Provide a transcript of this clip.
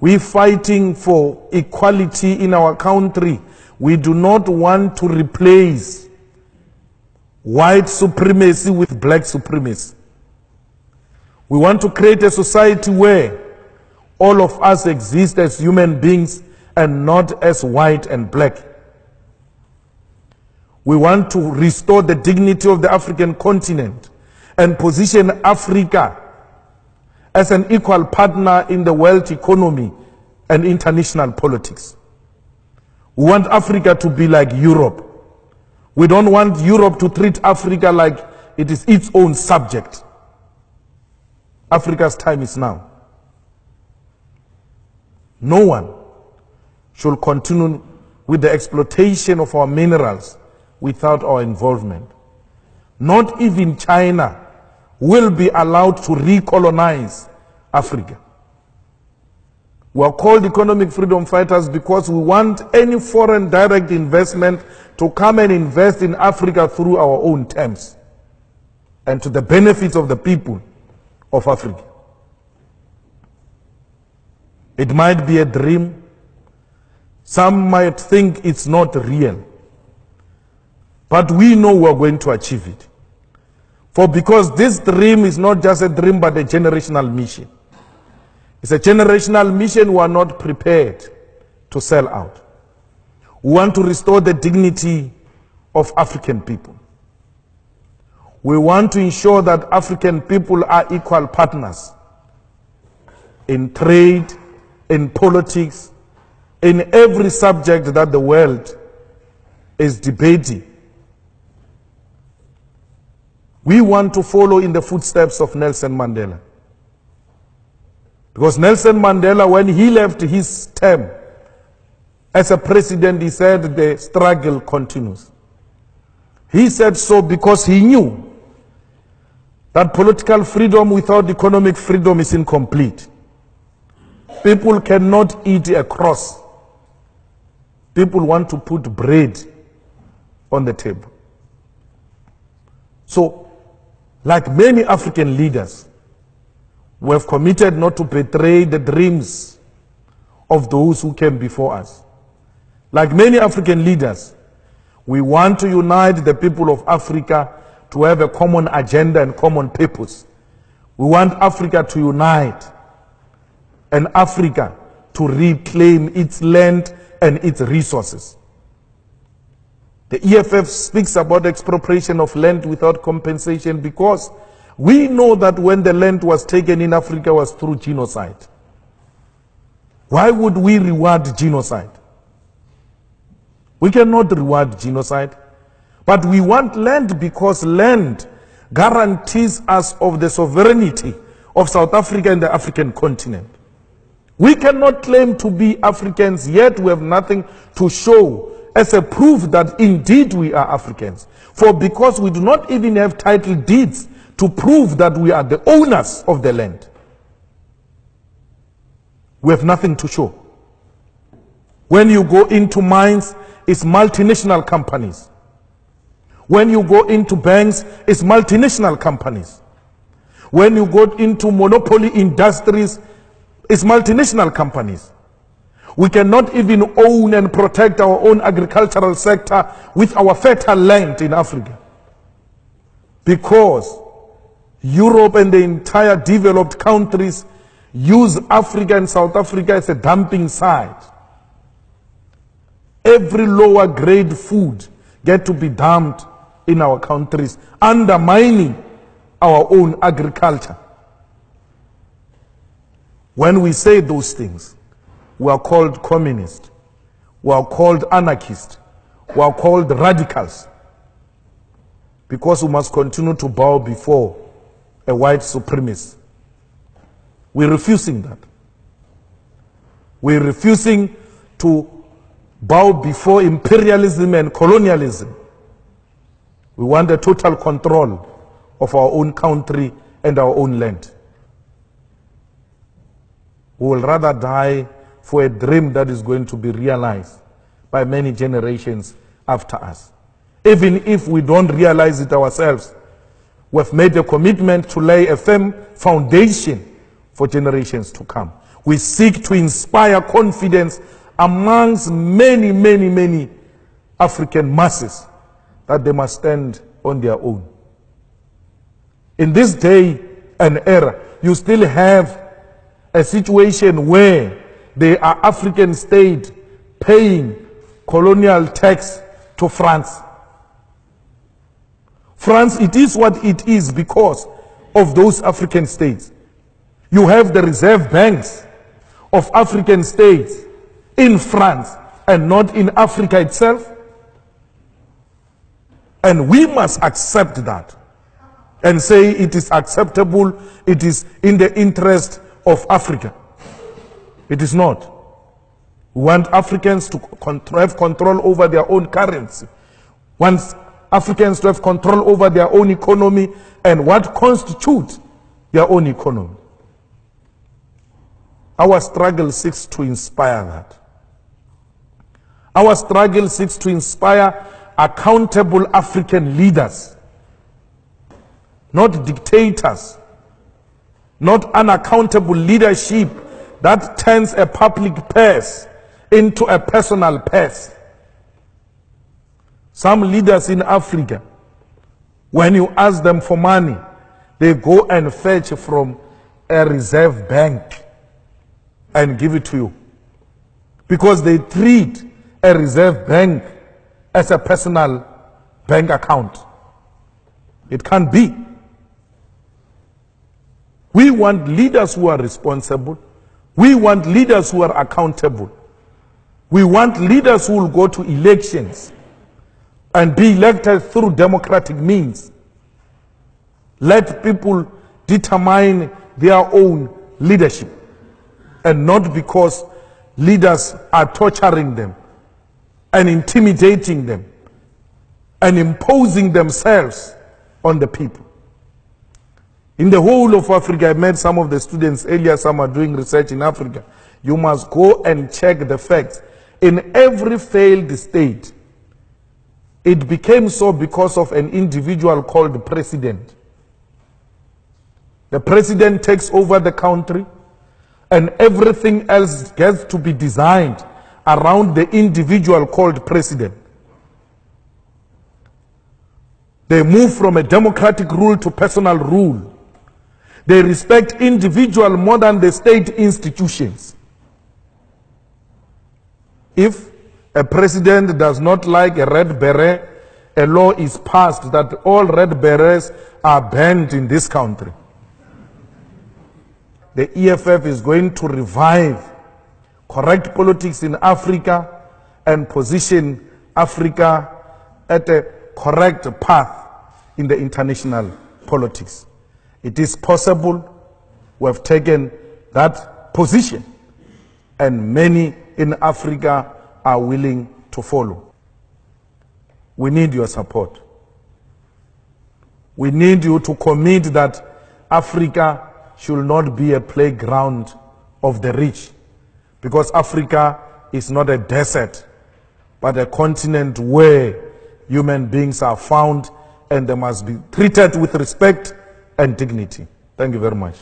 We're fighting for equality in our country. We do not want to replace white supremacy with black supremacy. We want to create a society where all of us exist as human beings and not as white and black. We want to restore the dignity of the African continent and position Africa as an equal partner in the world economy and international politics. We want Africa to be like Europe. We don't want Europe to treat Africa like it is its own subject. Africa's time is now. No one should continue with the exploitation of our minerals without our involvement. Not even China will be allowed to recolonize Africa. We are called economic freedom fighters because we want any foreign direct investment to come and invest in Africa through our own terms and to the benefits of the people of Africa. It might be a dream. Some might think it's not real. But we know we're going to achieve it. For because this dream is not just a dream but a generational mission. It's a generational mission we are not prepared to sell out. We want to restore the dignity of African people. We want to ensure that African people are equal partners in trade, in politics, in every subject that the world is debating. We want to follow in the footsteps of Nelson Mandela. Because Nelson Mandela, when he left his term as a president, he said the struggle continues. He said so because he knew that political freedom without economic freedom is incomplete. People cannot eat a cross. People want to put bread on the table. So, like many African leaders, we have committed not to betray the dreams of those who came before us. Like many African leaders, we want to unite the people of Africa to have a common agenda and common purpose. We want Africa to unite and Africa to reclaim its land and its resources. The EFF speaks about expropriation of land without compensation because we know that when the land was taken in Africa was through genocide. Why would we reward genocide? We cannot reward genocide. But we want land because land guarantees us of the sovereignty of South Africa and the African continent. We cannot claim to be Africans, yet we have nothing to show as a proof that indeed we are Africans. For because we do not even have title deeds to prove that we are the owners of the land, we have nothing to show. When you go into mines, it's multinational companies. When you go into banks, it's multinational companies. When you go into monopoly industries, it's multinational companies. We cannot even own and protect our own agricultural sector with our fertile land in Africa. Because Europe and the entire developed countries use Africa and South Africa as a dumping site. Every lower grade food gets to be dumped in our countries, undermining our own agriculture. When we say those things, we are called communists, we are called anarchists, we are called radicals, because we must continue to bow before a white supremacist. We're refusing that. We're refusing to bow before imperialism and colonialism. We want a total control of our own country and our own land. We will rather die for a dream that is going to be realized by many generations after us. Even if we don't realize it ourselves, we have made a commitment to lay a firm foundation for for generations to come. We seek to inspire confidence amongst many, many, many African masses that they must stand on their own. In this day and era, you still have a situation where there are African states paying colonial tax to France. France, it is what it is because of those African states. You have the reserve banks of African states in France and not in Africa itself. And we must accept that and say it is acceptable, it is in the interest of Africa. It is not. We want Africans to have control over their own currency. We want Africans to have control over their own economy and what constitutes their own economy. Our struggle seeks to inspire that. Our struggle seeks to inspire accountable African leaders, not dictators, not unaccountable leadership that turns a public purse into a personal purse. Some leaders in Africa, when you ask them for money, they go and fetch from a reserve bank and give it to you. Because they treat a reserve bank as a personal bank account. It can't be. We want leaders who are responsible. We want leaders who are accountable. We want leaders who will go to elections and be elected through democratic means. Let people determine their own leadership, and not because leaders are torturing them and intimidating them and imposing themselves on the people. In the whole of Africa, I met some of the students earlier, some are doing research in Africa. You must go and check the facts. In every failed state, it became so because of an individual called the president. The president takes over the country and everything else gets to be designed around the individual called president. They move from a democratic rule to personal rule. They respect individual more than the state institutions. If a president does not like a red beret, a law is passed that all red berets are banned in this country. The EFF is going to revive correct politics in Africa and position Africa at a correct path in the international politics. It is possible. We have taken that position, and many in Africa are willing to follow. We need your support. We need you to commit that Africa should not be a playground of the rich, because Africa is not a desert, but a continent where human beings are found and they must be treated with respect and dignity. Thank you very much.